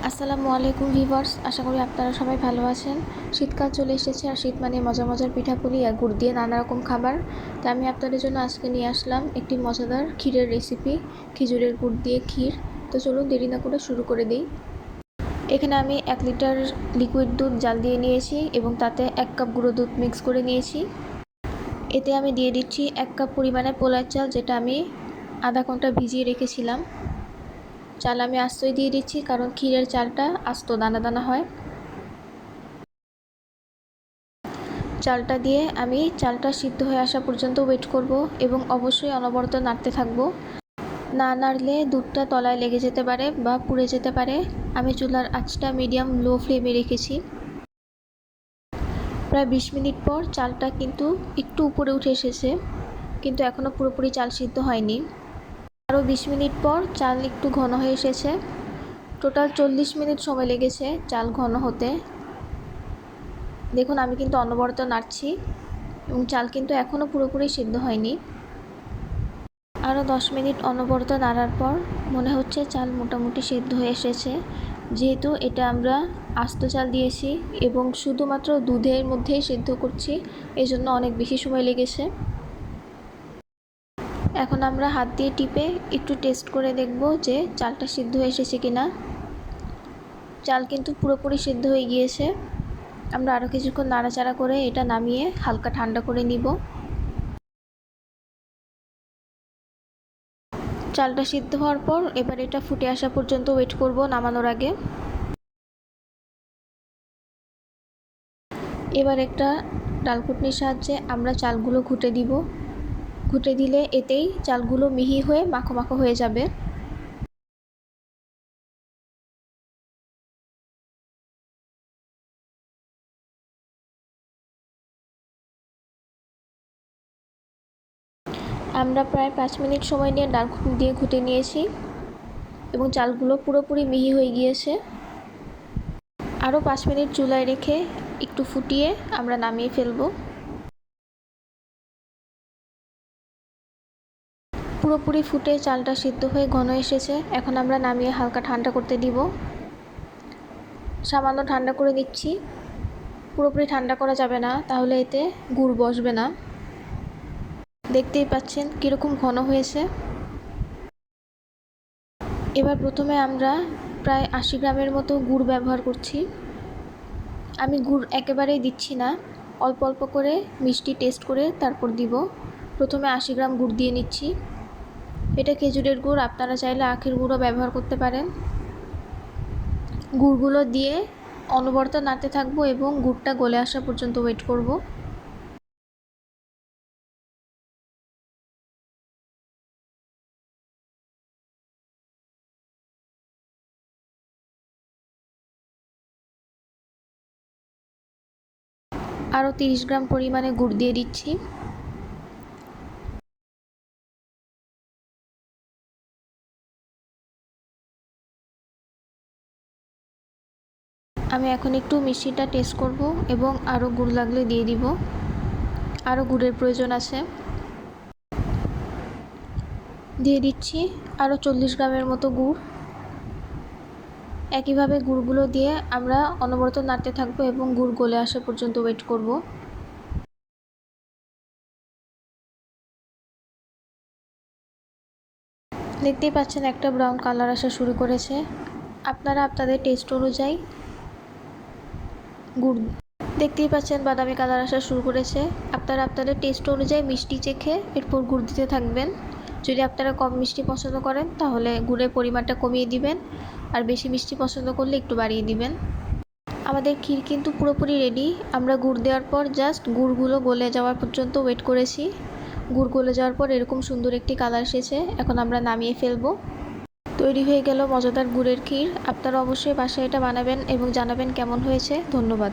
আসসালামু আলাইকুম ভিউয়ার্স, আশা করি আপনারা সবাই ভালো আছেন। শীতকাল চলে এসেছে আর শীত মানে মজার মজার পিঠাপুলি আর গুড় দিয়ে নানা রকম খাবার। তাই আমি আপনাদের জন্য আজকে নিয়ে আসলাম একটি মজাদার ক্ষীরের রেসিপি, খেজুরের গুড় দিয়ে ক্ষীর। তো চলুন দেরি না করে শুরু করে দিই। এখানে আমি 1 লিটার লিকুইড দুধ জাল দিয়ে নিয়েছি এবং তাতে 1 কাপ গুঁড়ো দুধ মিক্স করে নিয়েছি। এতে আমি দিয়ে দিচ্ছি 1 কাপ পরিমাণে পোলার চাল, যেটা আমি আধা ঘন্টা ভিজিয়ে রেখেছিলাম। চাল আমি আস্তই দিয়ে দিচ্ছি, কারণ ক্ষীরের চালটা আস্ত দানা দানা হয়। চালটা দিয়ে আমি চালটা সিদ্ধ হয়ে আসা পর্যন্ত ওয়েট করব এবং অবশ্যই অনবরত নাড়তে থাকবো। না নাড়লে দুধটা তলায় লেগে যেতে পারে বা পুড়ে যেতে পারে। আমি চুলার আঁচটা মিডিয়াম লো ফ্লেমে রেখেছি। প্রায় 20 মিনিট পর চালটা কিন্তু একটু উপরে উঠে এসেছে, কিন্তু এখনও পুরোপুরি চাল সিদ্ধ হয়নি। আরও 20 মিনিট পর চাল একটু ঘন হয়ে এসেছে। টোটাল 40 মিনিট সময় লেগেছে চাল ঘন হতে। দেখুন, আমি কিন্তু অনবরত নাড়ছি এবং চাল কিন্তু এখনও পুরোপুরি সিদ্ধ হয়নি। আরও 10 মিনিট অনবরত নাড়ার পর মনে হচ্ছে চাল মোটামুটি সিদ্ধ হয়ে এসেছে। যেহেতু এটা আমরা আস্ত চাল দিয়েছি এবং শুধুমাত্র দুধের মধ্যেই সিদ্ধ করছি, এজন্য অনেক বেশি সময় লেগেছে। এখন আমরা হাত দিয়ে টিপে একটু টেস্ট করে দেখব যে চালটা সিদ্ধ হয়ে এসেছে কিনা। চাল কিন্তু পুরোপুরি সিদ্ধ হয়ে গিয়েছে। আমরা আরও কিছুক্ষণ নাড়াচাড়া করে এটা নামিয়ে হালকা ঠান্ডা করে নিব। চালটা সিদ্ধ হওয়ার পর এবার এটা ফুটে আসা পর্যন্ত ওয়েট করব নামানোর আগে। এবার একটা ডালঘুটনির সাহায্যে আমরা চালগুলো ঘুটে দিব। ঘুটে দিলে এতেই চালগুলো মিহি হয়ে মাখো মাখো হয়ে যাবে। আমরা প্রায় 5 মিনিট সময় নিয়ে ডালঘুটনি দিয়ে ঘুটে নিয়েছি এবং চালগুলো পুরোপুরি মিহি হয়ে গিয়েছে। আরও 5 মিনিট চুলায় রেখে একটু ফুটিয়ে আমরা নামিয়ে ফেলব। পুরোপুরি ফুটে চালটা সিদ্ধ হয়ে ঘন এসেছে। এখন আমরা নামিয়ে হালকা ঠান্ডা করতে দিব। সামান্য ঠান্ডা করে দিচ্ছি। পুরোপুরি ঠান্ডা করা যাবে না, তাহলে এতে গুড় বসবে না। দেখতেই পাচ্ছেন কীরকম ঘন হয়েছে। এবার প্রথমে আমরা প্রায় 80 গ্রামের মতো গুড় ব্যবহার করছি। আমি গুড় একেবারেই দিচ্ছি না, অল্প অল্প করে মিষ্টি টেস্ট করে তারপর দিব। প্রথমে 80 গ্রাম গুড় দিয়ে নিচ্ছি। এটা খেজুরের গুড়, আপনারা চাইলে আখের গুঁড়ো ব্যবহার করতে পারেন। গুড়গুলো দিয়ে অনবরত নাড়তে থাকবো এবং গুড়টা গলে আসা পর্যন্ত ওয়েট করব। আরও 30 গ্রাম পরিমাণে গুড় দিয়ে দিচ্ছি। আমি এখন একটু মিষ্টিটা টেস্ট করব এবং আরও গুড় লাগলে দিয়ে দিব। আরও গুড়ের প্রয়োজন আছে, দিয়ে দিচ্ছি আরও 40 গ্রামের মতো গুড়। একইভাবে গুড়গুলো দিয়ে আমরা অনবরত নাড়তে থাকবো এবং গুড় গলে আসা পর্যন্ত ওয়েট করব। দেখতেই পাচ্ছেন একটা ব্রাউন কালার আসা শুরু করেছে। আপনারা আপনাদের টেস্ট অনুযায়ী গুড়, দেখতেই পাচ্ছেন বাদামি কালার আসা শুরু করেছে। আপনারা আপনাদের টেস্ট অনুযায়ী মিষ্টি চেখে এরপর গুড় দিতে থাকবেন। যদি আপনারা কম মিষ্টি পছন্দ করেন তাহলে গুড়ের পরিমাণটা কমিয়ে দিবেন, আর বেশি মিষ্টি পছন্দ করলে একটু বাড়িয়ে দিবেন। আমাদের ক্ষীর কিন্তু পুরোপুরি রেডি। আমরা গুড় দেওয়ার পর জাস্ট গুড়গুলো গলে যাওয়ার পর্যন্ত ওয়েট করেছি। গুড় গলে যাওয়ার পর এরকম সুন্দর একটি কালার এসেছে। এখন আমরা নামিয়ে ফেলবো। তৈরি হয়ে গেল মজাদার গুড়ের ক্ষীর। আপনারা অবশ্যই বাসায় এটা বানাবেন এবং জানাবেন কেমন হয়েছে। ধন্যবাদ।